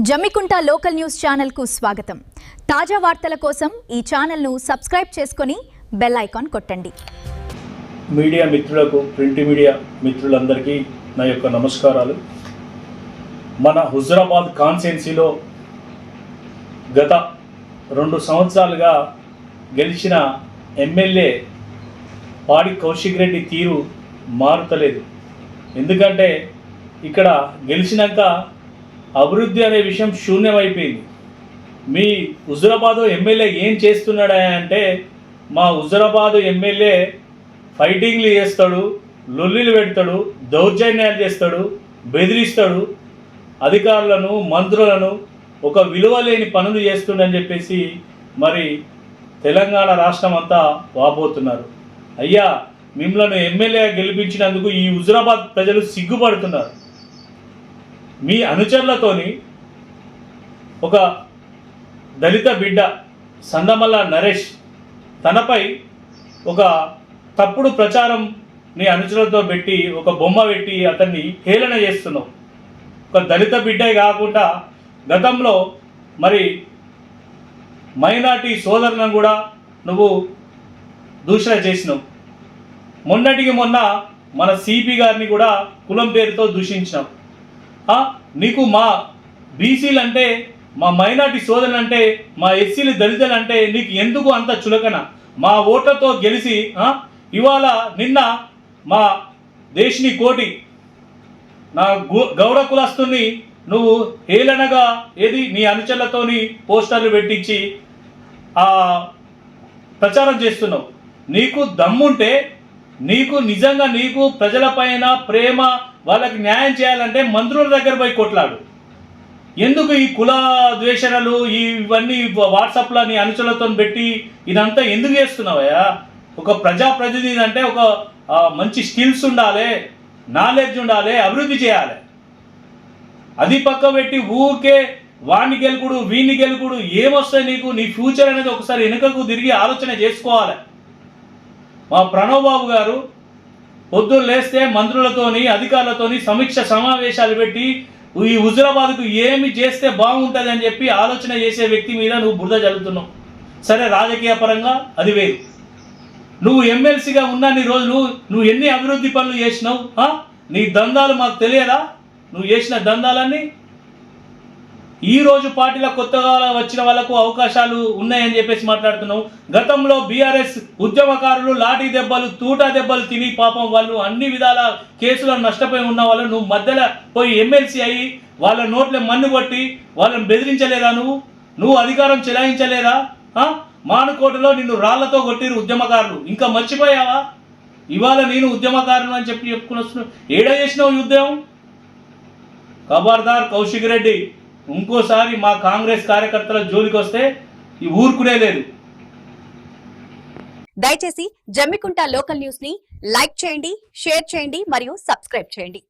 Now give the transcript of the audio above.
Jammikunta local news channel కు స్వాగతం। తాజా వార్తల కోసం ఈ ఛానల్ ను సబ్స్క్రైబ్ చేసుకొని బెల్ ఐకాన్ కొట్టండి। మీడియా మిత్రులకు ప్రింట్ మీడియా మిత్రులందరికీ నా యొక్క నమస్కారాలు। మన హుజరాబాద్ కాన్స్టిట్యున్సీలో గత 2 సంవత్సరాలుగా గెలిచిన ఎమ్మెల్యే పాడి కౌశిక్ రెడ్డి తీరు మారుతలేదు। ఎందుకంటే ఇక్కడ గెలిచినాక అభివృద్ధి అనే విషయం శూన్యమైపోయింది। మీ హుజరాబాదు ఎమ్మెల్యే ఏం చేస్తున్నాడా అంటే మా హుజరాబాదు ఎమ్మెల్యే ఫైటింగ్లు చేస్తాడు, లొల్లిలు పెడతాడు, దౌర్జన్యాలు చేస్తాడు, బెదిరిస్తాడు, అధికారులను మంత్రులను ఒక విలువ లేని పనులు చేస్తుండని చెప్పేసి మరి తెలంగాణ రాష్ట్రం అంతా వాపోతున్నారు। అయ్యా, మిమ్మల్ని ఎమ్మెల్యే గెలిపించినందుకు ఈ హుజరాబాద్ ప్రజలు సిగ్గుపడుతున్నారు। మీ అనుచరులతోని ఒక దళిత బిడ్డ సందమల్ల నరేష్ తనపై ఒక తప్పుడు ప్రచారం నీ అనుచరులతో పెట్టి ఒక బొమ్మ పెట్టి అతన్ని హేళన చేస్తున్నావు। ఒక దళిత బిడ్డే కాకుండా గతంలో మరి మైనార్టీ సోదరులను కూడా నువ్వు దూషణ చేసినావు। మొన్నటికి మొన్న మన సిపి గారిని కూడా కులం పేరుతో దూషించినావు। నీకు మా బీసీలు అంటే, మా మైనార్టీ సోదరులు అంటే, మా ఎస్సీలు దళితులు అంటే నీకు ఎందుకు అంత చులకన? మా ఓట్లతో గెలిచి ఇవాళ నిన్న మా దేశిని కోటి నా గౌడ కులస్తుని నువ్వు హేళనగా ఏది నీ అనుచరులతోని పోస్టర్లు పెట్టించి ప్రచారం చేస్తున్నావు। నీకు దమ్ముంటే నీకు నిజంగా నీకు ప్రజలపైన ప్రేమ, వాళ్ళకి న్యాయం చేయాలంటే మంత్రుల దగ్గర పోయి కొట్లాడు। ఎందుకు ఈ కుల ద్వేషణలు ఇవన్నీ వాట్సాప్లో నీ అనుచరులతో పెట్టి ఇదంతా ఎందుకు చేస్తున్నావయ్యా? ఒక ప్రజాప్రతినిధి అంటే ఒక మంచి స్కిల్స్ ఉండాలి, నాలెడ్జ్ ఉండాలి, అభివృద్ధి చేయాలి। అది పక్క పెట్టి ఊరికే వాడిని గెలుకుడు వీడిని గెలుకుడు ఏమొస్తాయి నీకు? నీ ఫ్యూచర్ అనేది ఒకసారి వెనుకకు తిరిగి ఆలోచన చేసుకోవాలి। మా ప్రణవ్ బాబు గారు పొద్దున్న లేస్తే మంత్రులతోని అధికారులతోని సమీక్ష సమావేశాలు పెట్టి ఈ హుజరాబాద్కు ఏమి చేస్తే బాగుంటుంది అని చెప్పి ఆలోచన చేసే వ్యక్తి మీద నువ్వు బురద జల్లుతున్నావు। సరే, రాజకీయ పరంగా అది వేరు। నువ్వు ఎమ్మెల్సీగా ఉన్నన్ని రోజులు నువ్వు ఎన్ని అభివృద్ధి పనులు చేసినావు? నీ దందాలు మాకు తెలియదా? నువ్వు చేసిన దందాలన్నీ ఈ రోజు పార్టీలో కొత్తగా వచ్చిన వాళ్ళకు అవకాశాలు ఉన్నాయని చెప్పేసి మాట్లాడుతున్నావు। గతంలో బీఆర్ఎస్ ఉద్యమకారులు లాఠీ దెబ్బలు, తూటా దెబ్బలు తిని పాపం వాళ్ళు అన్ని విధాల కేసులను నష్టపోయి ఉన్న వాళ్ళు నువ్వు మధ్యలో పోయి ఎమ్మెల్సీ అయ్యి వాళ్ళ నోట్లే మన్ను కొట్టి వాళ్ళని బెదిరించలేదా? నువ్వు అధికారం చెలాయించలేదా? మానుకోటలో నిన్ను రాళ్లతో కొట్టిరు ఉద్యమకారులు, ఇంకా మర్చిపోయావా? ఇవాళ నేను ఉద్యమకారులు అని చెప్పుకుని వస్తున్నావు। ఏడ చేసినావు యుద్ధం? ఖబర్దార్ కౌశిక్ రెడ్డి, ఇంకోసారి మా కాంగ్రెస్ కార్యకర్తల జోలికి వస్తే ఈ ఊరుకునే లేదు। దయచేసి జమ్మికుంట లోకల్ న్యూస్ ని లైక్ చేయండి, షేర్ చేయండి మరియు సబ్స్క్రైబ్ చేయండి।